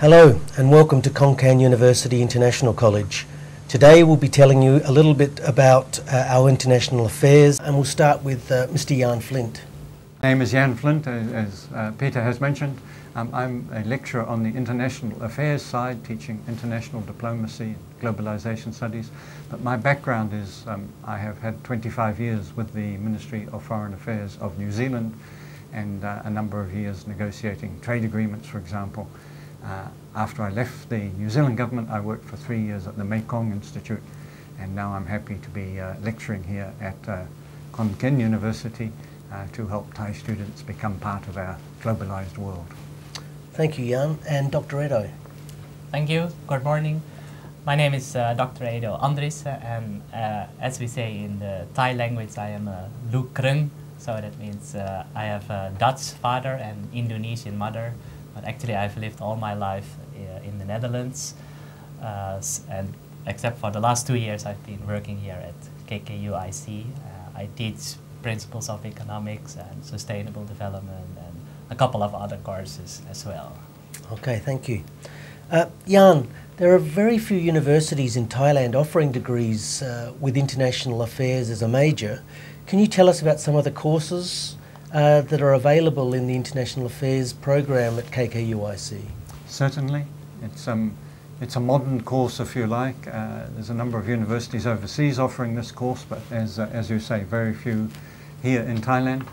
Hello and welcome to Khon Kaen University International College. Today we'll be telling you a little bit about our international affairs, and we'll start with Mr. Jan Flint. My name is Jan Flint, as Peter has mentioned. I'm a lecturer on the international affairs side, teaching international diplomacy, globalization studies. But my background is I have had 25 years with the Ministry of Foreign Affairs of New Zealand and a number of years negotiating trade agreements, for example. After I left the New Zealand government, I worked for 3 years at the Mekong Institute, and now I'm happy to be lecturing here at Khon Kaen University to help Thai students become part of our globalized world. Thank you, Jan. And Dr. Edo. Thank you. Good morning. My name is Dr. Edo Andries, and as we say in the Thai language, I am a Luk Krung, so that means I have a Dutch father and Indonesian mother. But actually, I've lived all my life in the Netherlands, and except for the last 2 years, I've been working here at KKUIC. I teach principles of economics and sustainable development and a couple of other courses as well. Okay, thank you. Jan, there are very few universities in Thailand offering degrees with international affairs as a major. Can you tell us about some of the courses that are available in the International Affairs program at KKUIC? Certainly. It's a modern course, if you like. There's a number of universities overseas offering this course, but as you say, very few here in Thailand.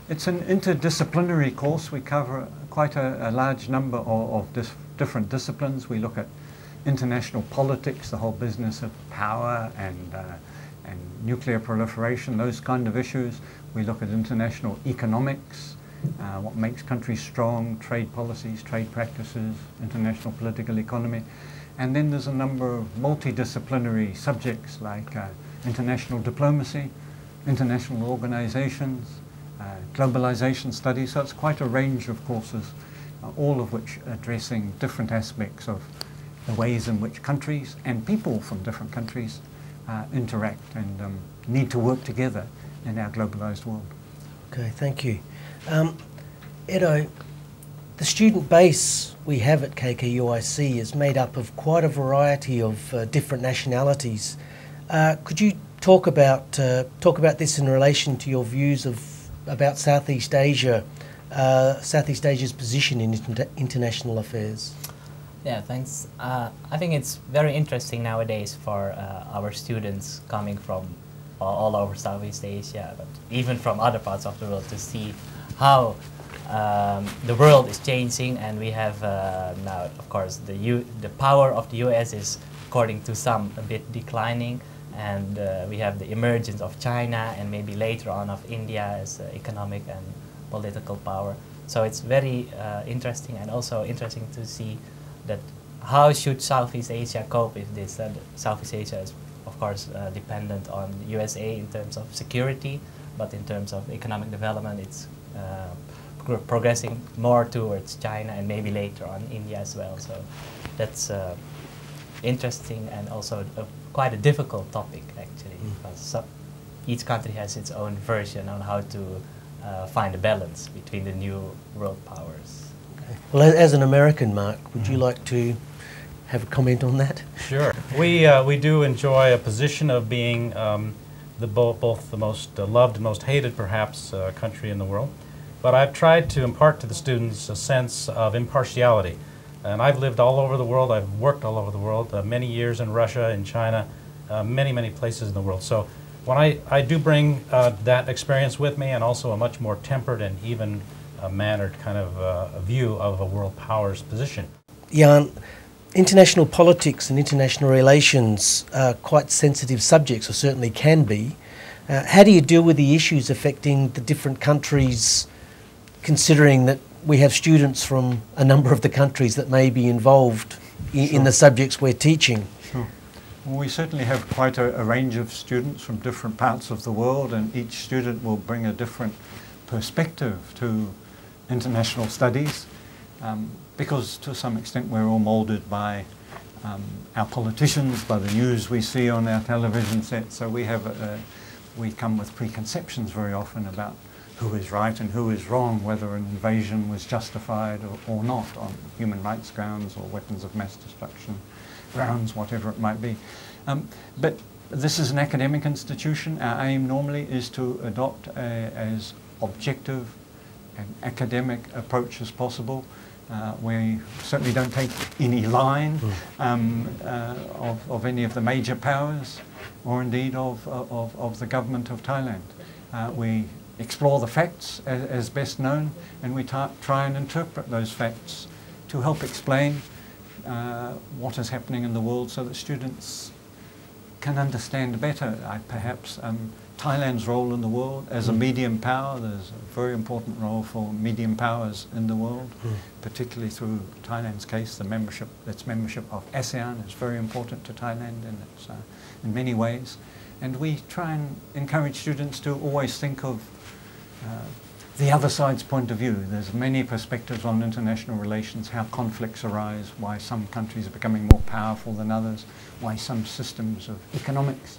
It's an interdisciplinary course. We cover quite a large number of different disciplines. We look at international politics, the whole business of power and nuclear proliferation, those kind of issues. We look at international economics, what makes countries strong, trade policies, trade practices, international political economy. And then there's a number of multidisciplinary subjects like international diplomacy, international organizations, globalization studies. So it's quite a range of courses, all of which addressing different aspects of the ways in which countries and people from different countries interact and need to work together in our globalized world. Okay, thank you. Edo, the student base we have at KKUIC is made up of quite a variety of different nationalities. Could you talk about this in relation to your views about Southeast Asia, Southeast Asia's position in international affairs? Yeah, thanks. I think it's very interesting nowadays for our students coming from all over Southeast Asia, but even from other parts of the world, to see how the world is changing. And we have now, of course, the power of the US is, according to some, a bit declining, and we have the emergence of China and maybe later on of India as economic and political power. So it's very interesting, and also interesting to see that how should Southeast Asia cope with this. Southeast Asia is, of course, dependent on USA in terms of security, but in terms of economic development, it's progressing more towards China and maybe later on India as well. So that's interesting and also quite a difficult topic, actually, because each country has its own version on how to find a balance between the new world powers. Okay. Well, as an American, Mark, would you like to have a comment on that? Sure. We do enjoy a position of being both the most loved and most hated, perhaps, country in the world. But I've tried to impart to the students a sense of impartiality. And I've lived all over the world. I've worked all over the world, many years in Russia, in China, many places in the world. So when I do bring that experience with me, and also a much more tempered and even mannered kind of a view of a world power's position. Jan, international politics and international relations are quite sensitive subjects, or certainly can be. How do you deal with the issues affecting the different countries, considering that we have students from a number of the countries that may be involved in the subjects we're teaching? Sure. Well, we certainly have quite a range of students from different parts of the world, and each student will bring a different perspective to international studies, because to some extent we're all molded by our politicians, by the news we see on our television set. So we come with preconceptions very often about who is right and who is wrong, whether an invasion was justified or not on human rights grounds or weapons of mass destruction grounds, whatever it might be. But this is an academic institution. Our aim normally is to adopt as objective an academic approach as possible. We certainly don't take any line of any of the major powers or indeed of the government of Thailand. We explore the facts as best known, and we try and interpret those facts to help explain what is happening in the world so that students can understand better perhaps Thailand's role in the world as a medium power. There's a very important role for medium powers in the world, particularly through Thailand's case. Its membership of ASEAN is very important to Thailand in many ways. And we try and encourage students to always think of the other side's point of view. There's many perspectives on international relations, how conflicts arise, why some countries are becoming more powerful than others, why some systems of economics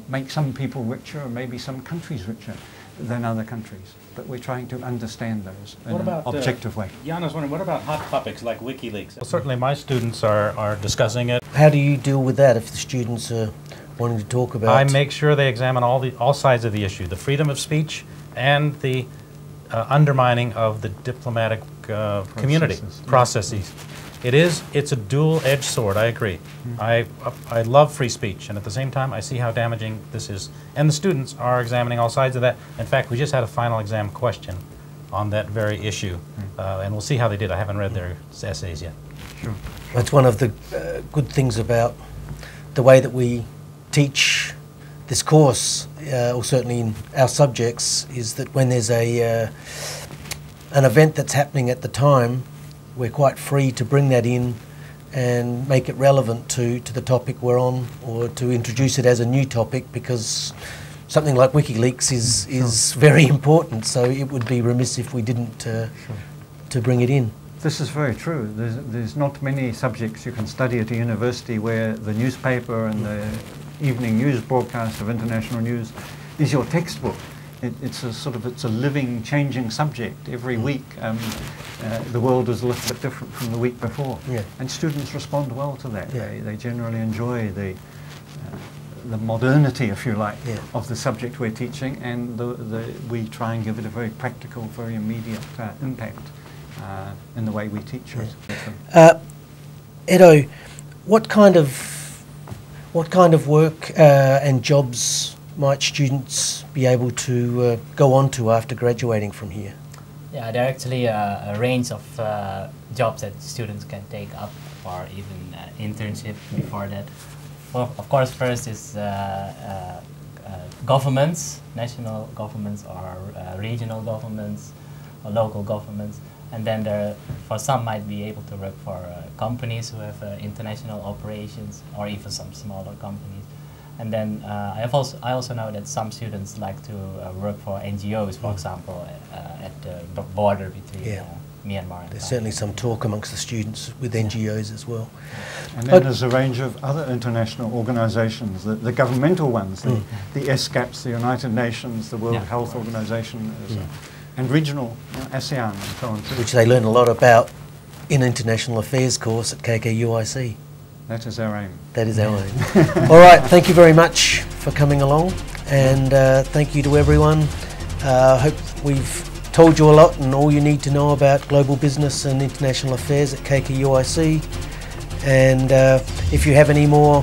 make some people richer or maybe some countries richer than other countries. But we're trying to understand those in an objective way. Jan, I was wondering, what about hot topics like WikiLeaks? Well, certainly my students are discussing it. How do you deal with that if the students are wanting to talk about? I make sure they examine all sides of the issue, the freedom of speech and the undermining of the diplomatic community processes. It's a dual-edged sword, I agree. I love free speech, and at the same time I see how damaging this is. And the students are examining all sides of that. In fact, we just had a final exam question on that very issue, and we'll see how they did. I haven't read their essays yet. Sure. That's one of the good things about the way that we teach this course, or certainly in our subjects, is that when there's an event that's happening at the time, we're quite free to bring that in and make it relevant to the topic we're on, or to introduce it as a new topic, because something like WikiLeaks is very important, so it would be remiss if we didn't to bring it in. This is very true. There's not many subjects you can study at a university where the newspaper and the evening news broadcast of international news is your textbook. It's a living, changing subject. Every week the world is a little bit different from the week before. Yeah. And students respond well to that. Yeah. They generally enjoy the modernity, if you like, Yeah. of the subject we're teaching, and we try and give it a very practical, very immediate impact in the way we teach it. Edo, what kind of work and jobs might students be able to go on to after graduating from here? Yeah, there are actually a range of jobs that students can take up, or even internship before that. Well, of course, first is governments, national governments, or regional governments, or local governments. And then for some might be able to work for companies who have international operations, or even some smaller companies. And then I also know that some students like to work for NGOs, for example, at the border between Myanmar and Thailand. There's certainly some talk amongst the students with NGOs as well. And then there's a range of other international organizations, the governmental ones, the SCAPs, the United Nations, the World Health Organization, and regional, ASEAN and so on too. Which they learn a lot about in International Affairs course at KKUIC. That is our aim. That is our aim. All right, thank you very much for coming along, and thank you to everyone. I hope we've told you a lot and all you need to know about global business and international affairs at KKUIC. And if you have any more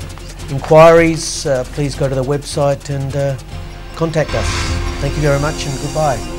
inquiries, please go to the website and contact us. Thank you very much, and goodbye.